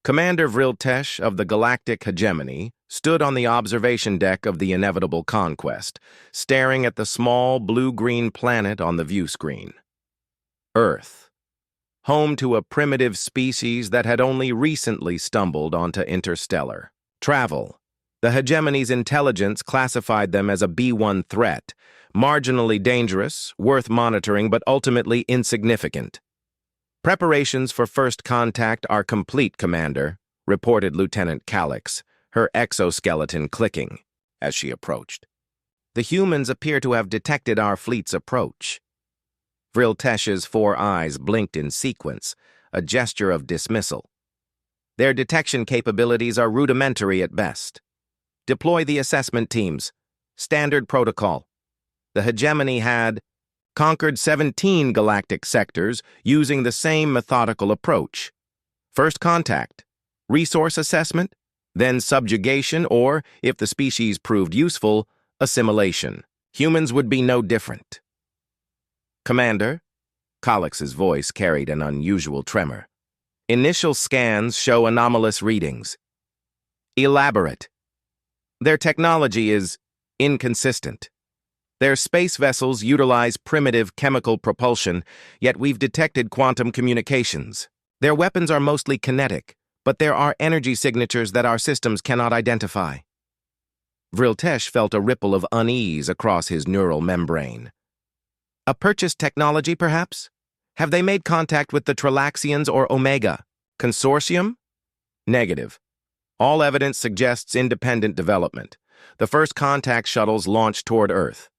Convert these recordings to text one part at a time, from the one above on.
Commander Vriltesh of the Galactic Hegemony stood on the observation deck of the inevitable conquest, staring at the small blue-green planet on the view screen. Earth, home to a primitive species that had only recently stumbled onto interstellar travel. The Hegemony's intelligence classified them as a B1 threat, marginally dangerous, worth monitoring, but ultimately insignificant. "Preparations for first contact are complete, Commander," reported Lieutenant Calix, her exoskeleton clicking as she approached. "The humans appear to have detected our fleet's approach." Vriltesh's 4 eyes blinked in sequence, a gesture of dismissal. "Their detection capabilities are rudimentary at best. Deploy the assessment teams. Standard protocol." The Hegemony had conquered 17 galactic sectors using the same methodical approach. First contact, resource assessment, then subjugation, or, if the species proved useful, assimilation. Humans would be no different. "Commander," Calix's voice carried an unusual tremor. "Initial scans show anomalous readings. Elaborate. Their technology is inconsistent. Their space vessels utilize primitive chemical propulsion, yet we've detected quantum communications. Their weapons are mostly kinetic, but there are energy signatures that our systems cannot identify." Vriltesh felt a ripple of unease across his neural membrane. "A purchased technology, perhaps? Have they made contact with the Trilaxians or Omega Consortium?" "Negative. All evidence suggests independent development. The first contact shuttles launched toward Earth."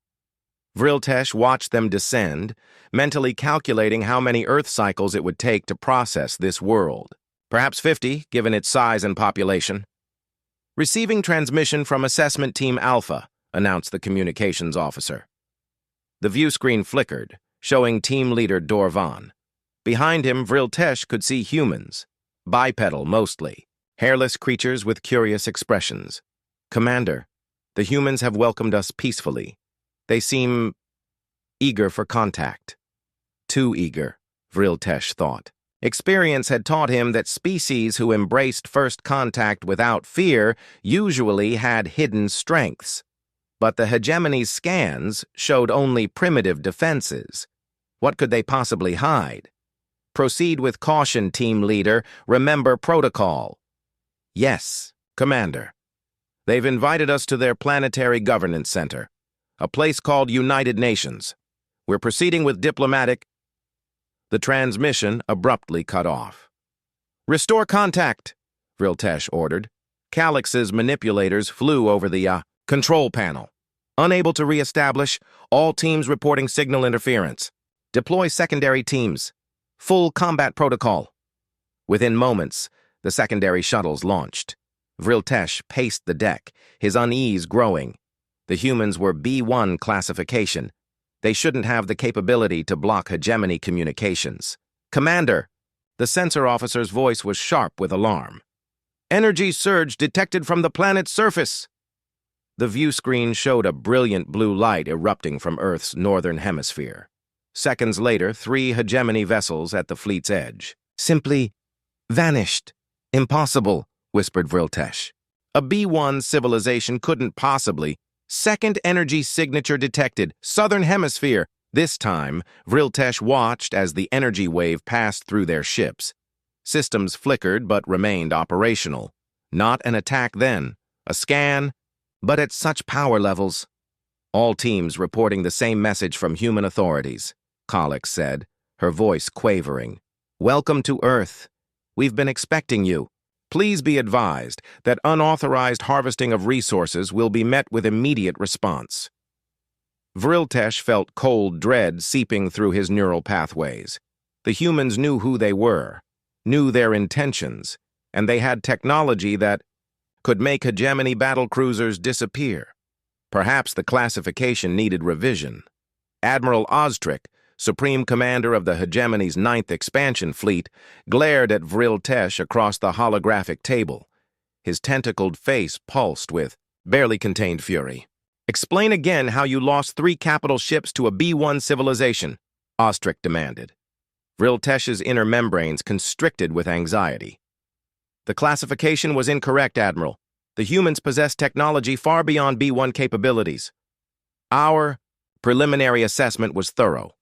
Vriltesh watched them descend, mentally calculating how many Earth cycles it would take to process this world. Perhaps 50, given its size and population. "Receiving transmission from Assessment Team Alpha," announced the communications officer. The view screen flickered, showing team leader Dorvan. Behind him, Vriltesh could see humans, bipedal mostly, hairless creatures with curious expressions. "Commander, the humans have welcomed us peacefully. They seem eager for contact." Too eager, Vriltesh thought. Experience had taught him that species who embraced first contact without fear usually had hidden strengths. But the Hegemony's scans showed only primitive defenses. What could they possibly hide? "Proceed with caution, team leader. Remember protocol." "Yes, Commander. They've invited us to their planetary governance center, a place called United Nations. We're proceeding with diplomatic—" The transmission abruptly cut off. "Restore contact," Vriltesh ordered. Calix's manipulators flew over the control panel. "Unable to reestablish, all teams reporting signal interference. Deploy secondary teams. Full combat protocol." Within moments, the secondary shuttles launched. Vriltesh paced the deck, his unease growing. The humans were B1 classification. They shouldn't have the capability to block Hegemony communications. "Commander!" The sensor officer's voice was sharp with alarm. "Energy surge detected from the planet's surface." The view screen showed a brilliant blue light erupting from Earth's northern hemisphere. Seconds later, 3 Hegemony vessels at the fleet's edge. "Simply vanished. Impossible," whispered Vriltesh. "A B1 civilization couldn't possibly—" "Second energy signature detected, southern hemisphere." This time, Vriltesh watched as the energy wave passed through their ships. Systems flickered but remained operational. Not an attack then, a scan, but at such power levels. "All teams reporting the same message from human authorities," Calix said, her voice quavering. "Welcome to Earth. We've been expecting you. Please be advised that unauthorized harvesting of resources will be met with immediate response." Vriltesh felt cold dread seeping through his neural pathways. The humans knew who they were, knew their intentions, and they had technology that could make Hegemony battlecruisers disappear. Perhaps the classification needed revision. Admiral Ostrick, Supreme Commander of the Hegemony's 9th Expansion Fleet, glared at Vriltesh across the holographic table. His tentacled face pulsed with barely contained fury. "Explain again how you lost 3 capital ships to a B1 civilization," Ostrick demanded. Vriltesh's inner membranes constricted with anxiety. The classification was incorrect, Admiral. The humans possess technology far beyond B1 capabilities. Our preliminary assessment was thorough.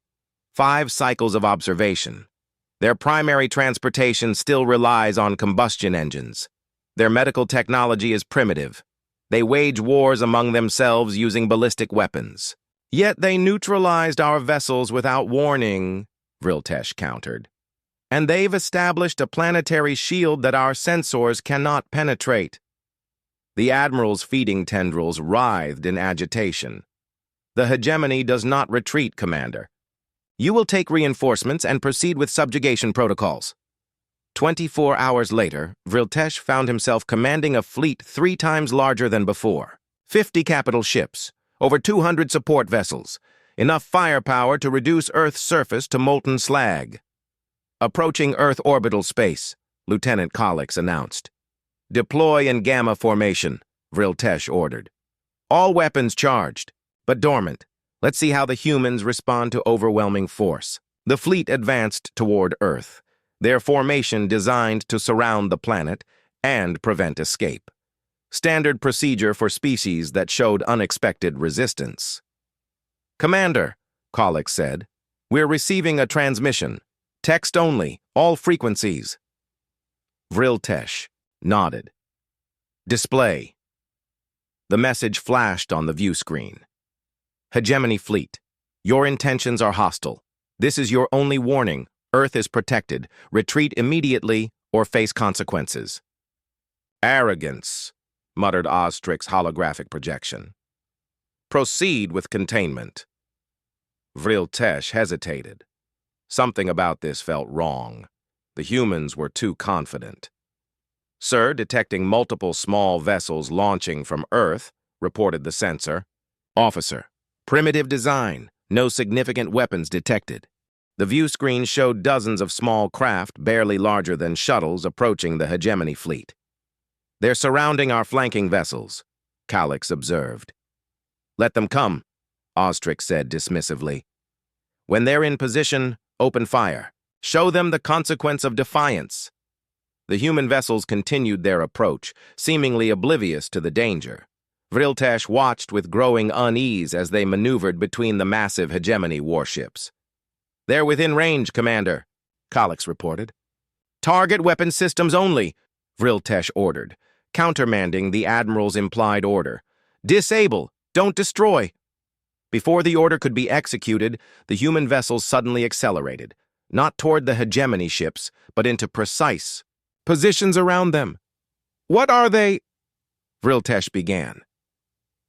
5 cycles of observation. Their primary transportation still relies on combustion engines. Their medical technology is primitive. They wage wars among themselves using ballistic weapons. Yet they neutralized our vessels without warning, Vriltesh countered. And they've established a planetary shield that our sensors cannot penetrate. The Admiral's feeding tendrils writhed in agitation. The hegemony does not retreat, Commander. You will take reinforcements and proceed with subjugation protocols. 24 hours later, Vriltesh found himself commanding a fleet 3 times larger than before. 50 capital ships, over 200 support vessels, enough firepower to reduce Earth's surface to molten slag. Approaching Earth orbital space, Lieutenant Collix announced. Deploy in Gamma formation, Vriltesh ordered. All weapons charged, but dormant. Let's see how the humans respond to overwhelming force. The fleet advanced toward Earth, their formation designed to surround the planet and prevent escape. Standard procedure for species that showed unexpected resistance. Commander, Collix said, we're receiving a transmission. Text only, all frequencies. Vriltesh nodded. Display. The message flashed on the view screen. Hegemony Fleet, your intentions are hostile. This is your only warning. Earth is protected. Retreat immediately or face consequences. Arrogance, muttered Ostrix's holographic projection. Proceed with containment. Vriltesh hesitated. Something about this felt wrong. The humans were too confident. Sir, detecting multiple small vessels launching from Earth, reported the sensor. Officer, primitive design, no significant weapons detected. The view screen showed dozens of small craft, barely larger than shuttles, approaching the hegemony fleet. They're surrounding our flanking vessels, Collix observed. Let them come, Ostrix said dismissively. When they're in position, open fire. Show them the consequence of defiance. The human vessels continued their approach, seemingly oblivious to the danger. Vriltesh watched with growing unease as they maneuvered between the massive hegemony warships. They're within range, Commander, Collix reported. Target weapon systems only, Vriltesh ordered, countermanding the Admiral's implied order. Disable, don't destroy. Before the order could be executed, the human vessels suddenly accelerated, not toward the hegemony ships, but into precise positions around them. What are they? Vriltesh began.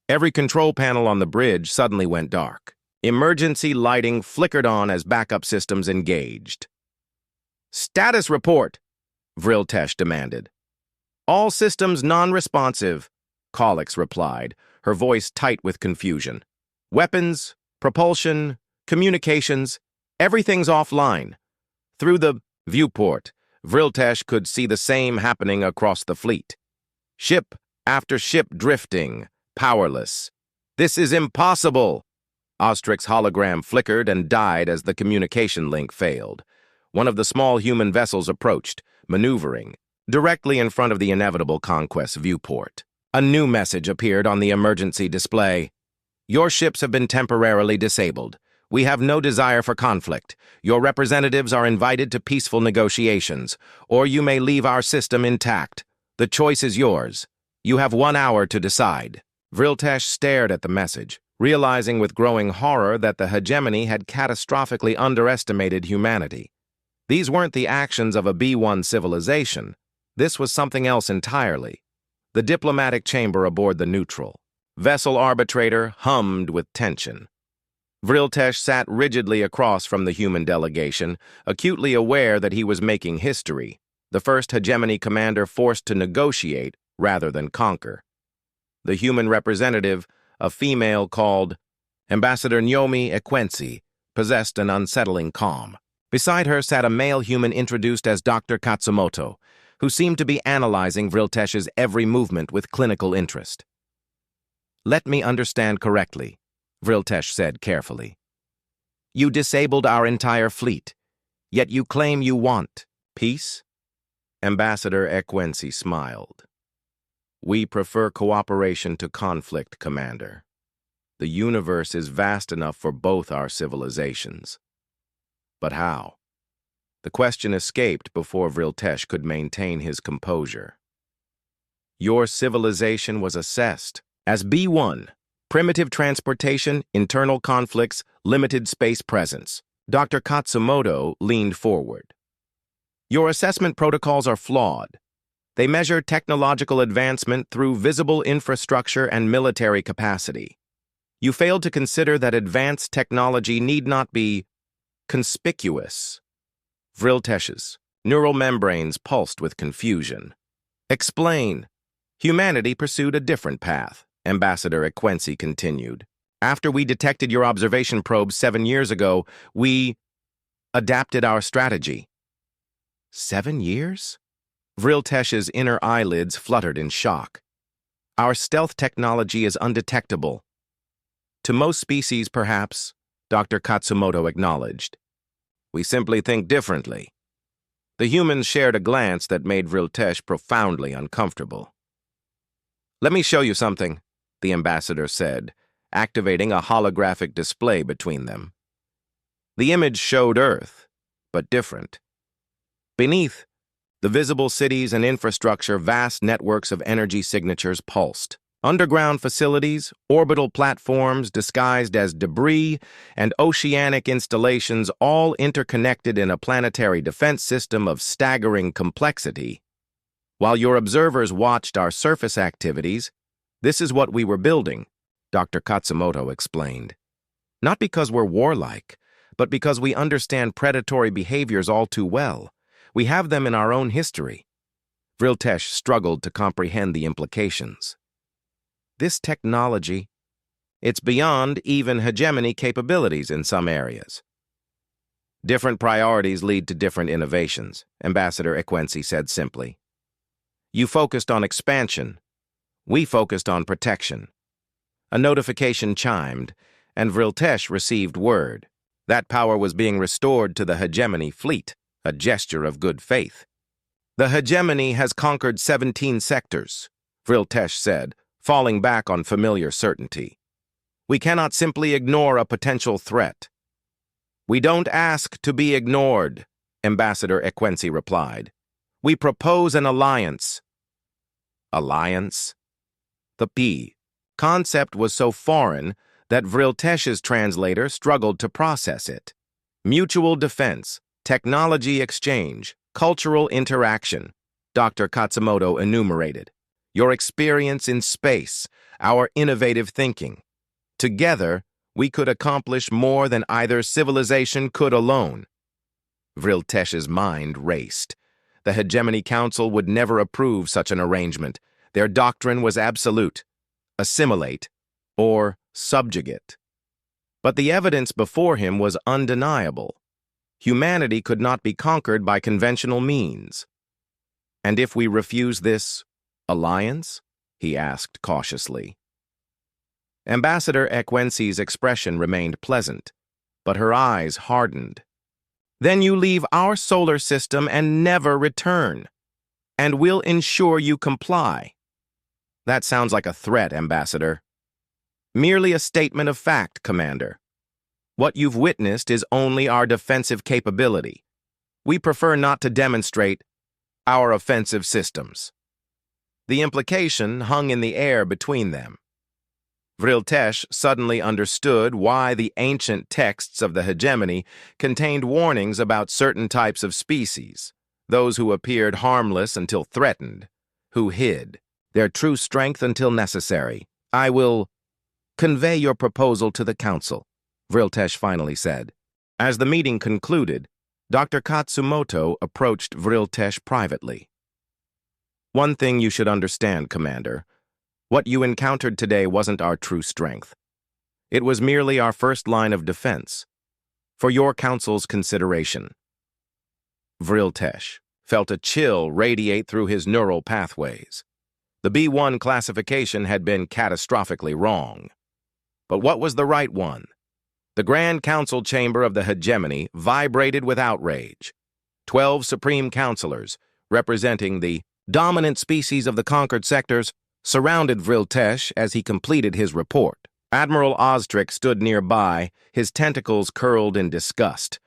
Every control panel on the bridge suddenly went dark. Emergency lighting flickered on as backup systems engaged. Status report, Vriltesh demanded. All systems non-responsive, Collix replied, her voice tight with confusion. Weapons, propulsion, communications, everything's offline. Through the viewport, Vriltesh could see the same happening across the fleet. Ship after ship drifting, powerless. This is impossible! Ostrix's hologram flickered and died as the communication link failed. One of the small human vessels approached, maneuvering, directly in front of the inevitable conquest viewport. A new message appeared on the emergency display. Your ships have been temporarily disabled. We have no desire for conflict. Your representatives are invited to peaceful negotiations, or you may leave our system intact. The choice is yours. You have 1 hour to decide. Vriltesh stared at the message, realizing with growing horror that the hegemony had catastrophically underestimated humanity. These weren't the actions of a B1 civilization. This was something else entirely. The diplomatic chamber aboard the Neutral. Vessel arbitrator hummed with tension. Vriltesh sat rigidly across from the human delegation, acutely aware that he was making history, the first hegemony commander forced to negotiate rather than conquer. The human representative, a female called Ambassador Naomi Equensi, possessed an unsettling calm. Beside her sat a male human introduced as Dr. Katsumoto, who seemed to be analyzing Vriltesh's every movement with clinical interest. Let me understand correctly, Vriltesh said carefully. You disabled our entire fleet, yet you claim you want peace? Ambassador HFY smiled. We prefer cooperation to conflict, Commander. The universe is vast enough for both our civilizations. But how? The question escaped before Vriltesh could maintain his composure. Your civilization was assessed as B1, primitive transportation, internal conflicts, limited space presence. Dr. Katsumoto leaned forward. Your assessment protocols are flawed. They measure technological advancement through visible infrastructure and military capacity. You failed to consider that advanced technology need not be conspicuous. Vriltesh's neural membranes pulsed with confusion. Explain. Humanity pursued a different path, Ambassador HFY continued. After we detected your observation probe 7 years ago, we adapted our strategy. 7 years? Vriltesh's inner eyelids fluttered in shock. Our stealth technology is undetectable. To most species, perhaps, Dr. Katsumoto acknowledged. We simply think differently. The humans shared a glance that made Vriltesh profoundly uncomfortable. Let me show you something, the ambassador said, activating a holographic display between them. The image showed Earth, but different. Beneath, the visible cities and infrastructure, vast networks of energy signatures pulsed. Underground facilities, orbital platforms disguised as debris, and oceanic installations all interconnected in a planetary defense system of staggering complexity. While your observers watched our surface activities, this is what we were building, Dr. Katsumoto explained. Not because we're warlike, but because we understand predatory behaviors all too well. We have them in our own history. Vriltesh struggled to comprehend the implications. This technology, it's beyond even hegemony capabilities in some areas. Different priorities lead to different innovations, Ambassador HFY said simply. You focused on expansion. We focused on protection. A notification chimed, and Vriltesh received word. That power was being restored to the hegemony fleet, a gesture of good faith. The hegemony has conquered 17 sectors, Vriltesh said, falling back on familiar certainty. We cannot simply ignore a potential threat. We don't ask to be ignored, Ambassador HFY replied. We propose an alliance. Alliance? The P concept was so foreign that Vriltesh's translator struggled to process it. Mutual defense, technology exchange, cultural interaction, Dr. Katsumoto enumerated. Your experience in space, our innovative thinking. Together, we could accomplish more than either civilization could alone. Vriltesh's mind raced. The Hegemony Council would never approve such an arrangement. Their doctrine was absolute. Assimilate, or subjugate. But the evidence before him was undeniable. Humanity could not be conquered by conventional means. And if we refuse this alliance? He asked cautiously. Ambassador HFY's expression remained pleasant, but her eyes hardened. Then you leave our solar system and never return, and we'll ensure you comply. That sounds like a threat, Ambassador. Merely a statement of fact, Commander. What you've witnessed is only our defensive capability. We prefer not to demonstrate our offensive systems. The implication hung in the air between them. Vriltesh suddenly understood why the ancient texts of the hegemony contained warnings about certain types of species, those who appeared harmless until threatened, who hid their true strength until necessary. I will convey your proposal to the council, Vriltesh finally said. As the meeting concluded, Dr. Katsumoto approached Vriltesh privately. One thing you should understand, Commander. What you encountered today wasn't our true strength. It was merely our first line of defense. For your council's consideration. Vriltesh felt a chill radiate through his neural pathways. The B1 classification had been catastrophically wrong. But what was the right one? The Grand Council chamber of the hegemony vibrated with outrage. 12 supreme counselors, representing the dominant species of the conquered sectors, surrounded Vriltesh as he completed his report. Admiral Ostrich stood nearby, his tentacles curled in disgust.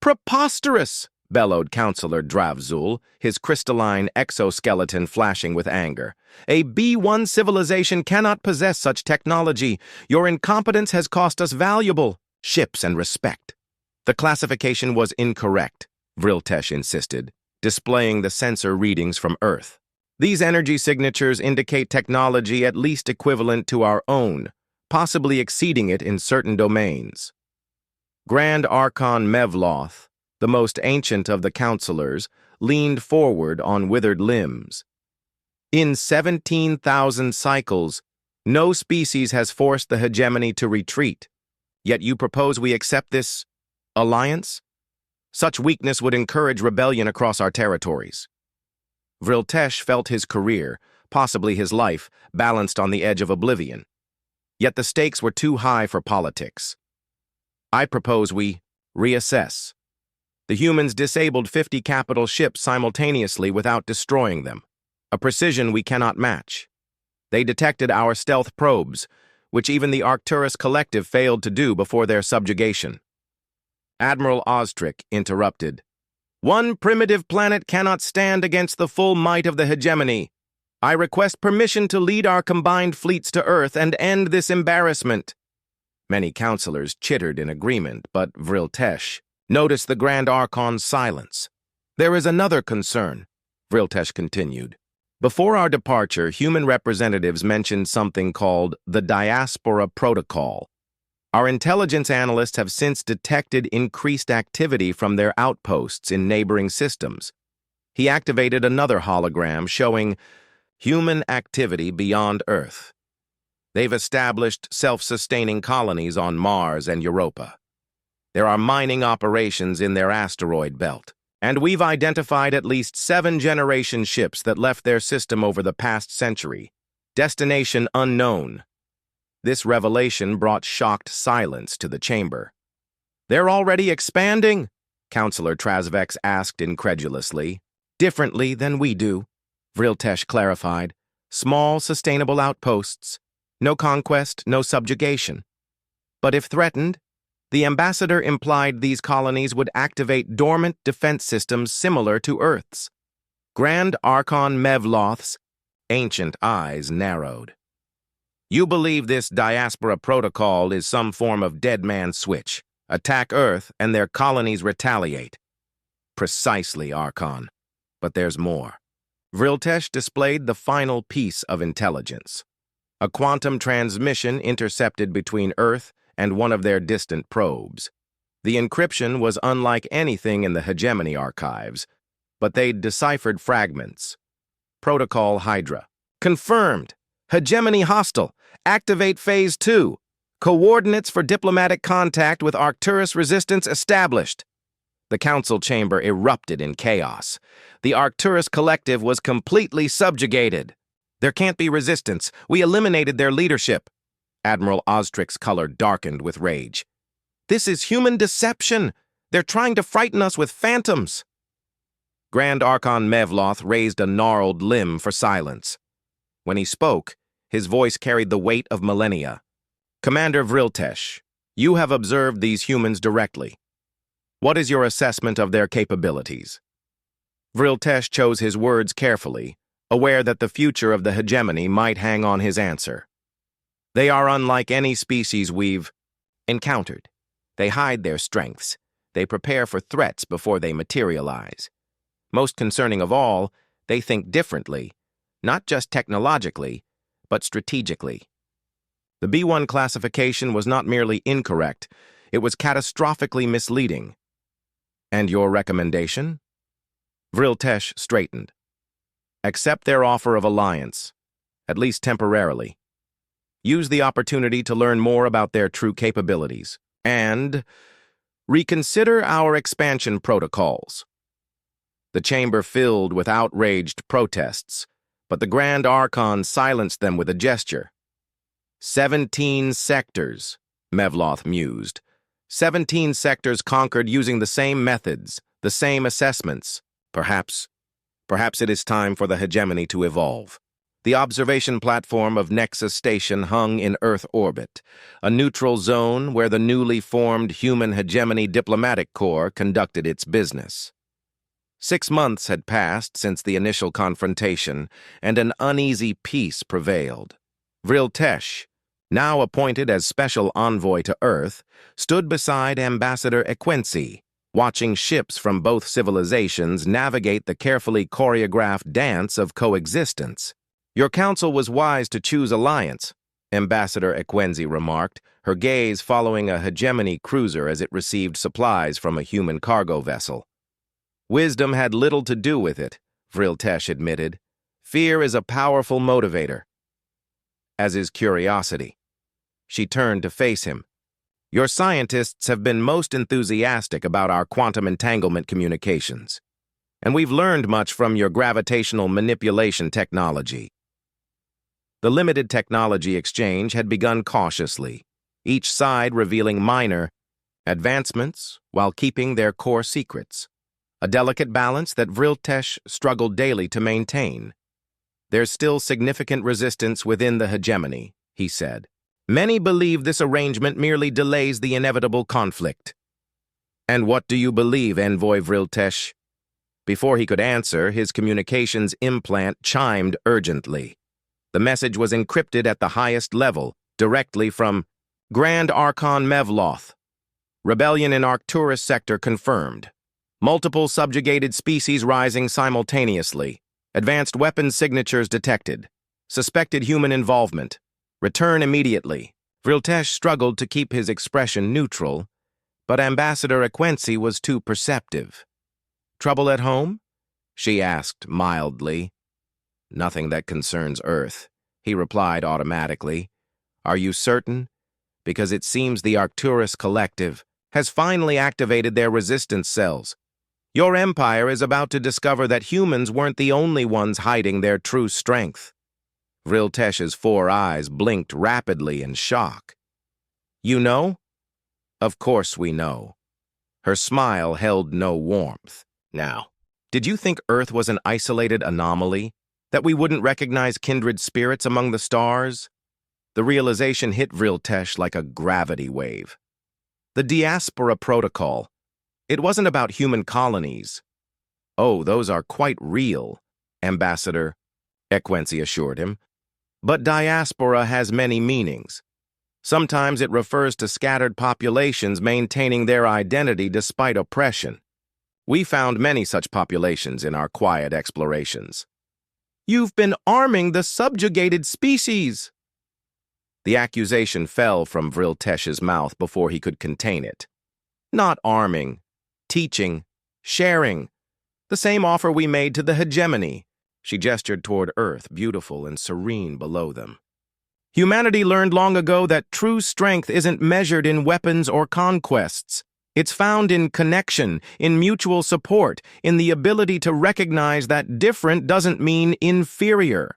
"Preposterous!" bellowed Counselor Dravzul, his crystalline exoskeleton flashing with anger. "A B1 civilization cannot possess such technology. Your incompetence has cost us valuable ships and respect." "The classification was incorrect," Vriltesh insisted, displaying the sensor readings from Earth. "These energy signatures indicate technology at least equivalent to our own, possibly exceeding it in certain domains." Grand Archon Mevloth, the most ancient of the counselors, leaned forward on withered limbs. "In 17,000 cycles, no species has forced the hegemony to retreat. Yet you propose we accept this alliance? Such weakness would encourage rebellion across our territories." Vriltesh felt his career, possibly his life, balanced on the edge of oblivion. Yet the stakes were too high for politics. "I propose we reassess. The humans disabled 50 capital ships simultaneously without destroying them, a precision we cannot match. They detected our stealth probes, which even the Arcturus Collective failed to do before their subjugation." Admiral Ostrich interrupted. "One primitive planet cannot stand against the full might of the hegemony. I request permission to lead our combined fleets to Earth and end this embarrassment." Many counselors chittered in agreement, but Vriltesh noticed the Grand Archon's silence. "There is another concern," Vriltesh continued. "Before our departure, human representatives mentioned something called the Diaspora Protocol. Our intelligence analysts have since detected increased activity from their outposts in neighboring systems." He activated another hologram showing human activity beyond Earth. "They've established self-sustaining colonies on Mars and Europa. There are mining operations in their asteroid belt, and we've identified at least 7 generation ships that left their system over the past century. Destination unknown." This revelation brought shocked silence to the chamber. "They're already expanding?" Counselor Trazvex asked incredulously. "Differently than we do," Vriltesh clarified. "Small, sustainable outposts. No conquest, no subjugation. But if threatened, the ambassador implied these colonies would activate dormant defense systems similar to Earth's." Grand Archon Mevloth's ancient eyes narrowed. "You believe this Diaspora Protocol is some form of dead man switch. Attack Earth and their colonies retaliate." "Precisely, Archon. But there's more." Vriltesh displayed the final piece of intelligence. A quantum transmission intercepted between Earth and one of their distant probes. The encryption was unlike anything in the hegemony archives, but they'd deciphered fragments. Protocol Hydra. "Confirmed. Hegemony hostile. Activate Phase 2. Coordinates for diplomatic contact with Arcturus resistance established." The council chamber erupted in chaos. The Arcturus Collective was completely subjugated. "There can't be resistance. We eliminated their leadership." Admiral Ostrich's color darkened with rage. "This is human deception. They're trying to frighten us with phantoms." Grand Archon Mevloth raised a gnarled limb for silence. When he spoke, his voice carried the weight of millennia. "Commander Vriltesh, you have observed these humans directly. What is your assessment of their capabilities?" Vriltesh chose his words carefully, aware that the future of the hegemony might hang on his answer. "They are unlike any species we've encountered. They hide their strengths. They prepare for threats before they materialize. Most concerning of all, they think differently, not just technologically, but strategically." The B1 classification was not merely incorrect, it was catastrophically misleading. "And your recommendation?" Vriltesh straightened. "Accept their offer of alliance, at least temporarily. Use the opportunity to learn more about their true capabilities, and reconsider our expansion protocols." The chamber filled with outraged protests, but the Grand Archon silenced them with a gesture. 17 sectors, Mevloth mused. 17 sectors conquered using the same methods, the same assessments, perhaps Perhaps it is time for the hegemony to evolve. The observation platform of Nexus Station hung in Earth orbit, a neutral zone where the newly formed Human Hegemony Diplomatic Corps conducted its business. 6 months had passed since the initial confrontation, and an uneasy peace prevailed. Vriltesh, now appointed as special envoy to Earth, stood beside Ambassador Equency, watching ships from both civilizations navigate the carefully choreographed dance of coexistence. "Your council was wise to choose alliance," Ambassador Equency remarked, her gaze following a hegemony cruiser as it received supplies from a human cargo vessel. "Wisdom had little to do with it," Vriltesh admitted. "Fear is a powerful motivator, as is curiosity." She turned to face him. "Your scientists have been most enthusiastic about our quantum entanglement communications, and we've learned much from your gravitational manipulation technology." The limited technology exchange had begun cautiously, each side revealing minor advancements while keeping their core secrets, a delicate balance that Vriltesh struggled daily to maintain. "There's still significant resistance within the hegemony," he said. "Many believe this arrangement merely delays the inevitable conflict." "And what do you believe, Envoy Vriltesh?" Before he could answer, his communications implant chimed urgently. The message was encrypted at the highest level, directly from Grand Archon Mevloth. "Rebellion in Arcturus sector confirmed. Multiple subjugated species rising simultaneously. Advanced weapons signatures detected. Suspected human involvement. Return immediately." Vriltesh struggled to keep his expression neutral, but Ambassador Equency was too perceptive. "Trouble at home?" she asked mildly. "Nothing that concerns Earth," he replied automatically. "Are you certain? Because it seems the Arcturus Collective has finally activated their resistance cells. Your empire is about to discover that humans weren't the only ones hiding their true strength." Vriltesh's 4 eyes blinked rapidly in shock. "You know?" "Of course we know." Her smile held no warmth. "Now, did you think Earth was an isolated anomaly? That we wouldn't recognize kindred spirits among the stars?" The realization hit Vriltesh like a gravity wave. The Diaspora Protocol. It wasn't about human colonies. "Oh, those are quite real," Ambassador Equency assured him. "But diaspora has many meanings. Sometimes it refers to scattered populations maintaining their identity despite oppression. We found many such populations in our quiet explorations." "You've been arming the subjugated species!" The accusation fell from Vriltesh's mouth before he could contain it. "Not arming. Teaching. Sharing. The same offer we made to the hegemony." She gestured toward Earth, beautiful and serene below them. "Humanity learned long ago that true strength isn't measured in weapons or conquests. It's found in connection, in mutual support, in the ability to recognize that different doesn't mean inferior."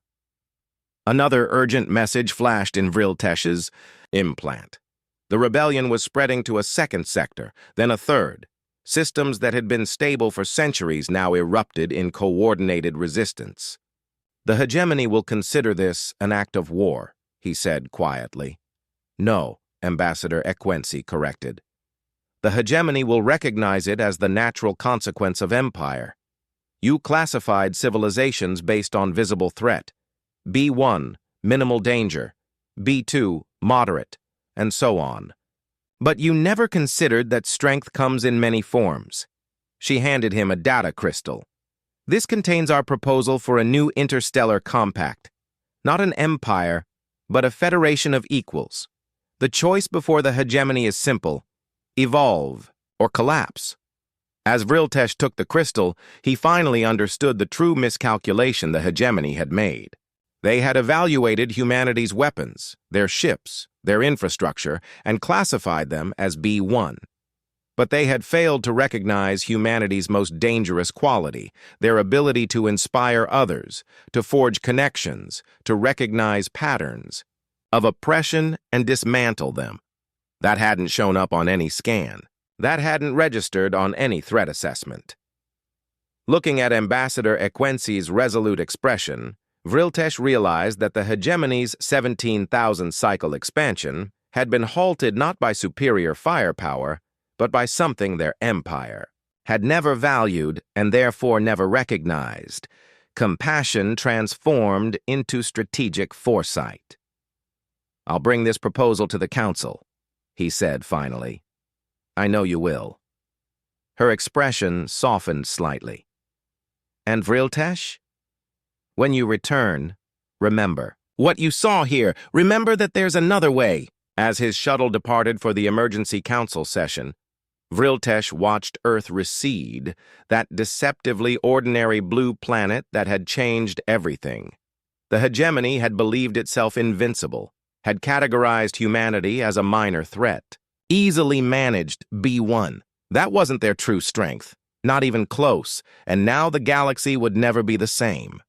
Another urgent message flashed in Vriltesh's implant. The rebellion was spreading to a second sector, then a third. Systems that had been stable for centuries now erupted in coordinated resistance. "The hegemony will consider this an act of war," he said quietly. "No," Ambassador Equency corrected. "The hegemony will recognize it as the natural consequence of empire. You classified civilizations based on visible threat. B1, minimal danger. B2, moderate, and so on. But you never considered that strength comes in many forms." She handed him a data crystal. "This contains our proposal for a new interstellar compact. Not an empire, but a federation of equals. The choice before the hegemony is simple: evolve or collapse." As Vriltesh took the crystal, he finally understood the true miscalculation the hegemony had made. They had evaluated humanity's weapons, their ships, their infrastructure, and classified them as B1. But they had failed to recognize humanity's most dangerous quality, their ability to inspire others, to forge connections, to recognize patterns of oppression and dismantle them. That hadn't shown up on any scan. That hadn't registered on any threat assessment. Looking at Ambassador Equensi's resolute expression, Vriltesh realized that the hegemony's 17,000 cycle expansion had been halted not by superior firepower, but by something their empire had never valued and therefore never recognized: compassion transformed into strategic foresight. "I'll bring this proposal to the council," he said finally. "I know you will." Her expression softened slightly. "And Vriltesh? When you return, remember what you saw here. Remember that there's another way." As his shuttle departed for the emergency council session, Vriltesh watched Earth recede, that deceptively ordinary blue planet that had changed everything. The hegemony had believed itself invincible, had categorized humanity as a minor threat, easily managed B1. That wasn't their true strength, not even close, and now the galaxy would never be the same.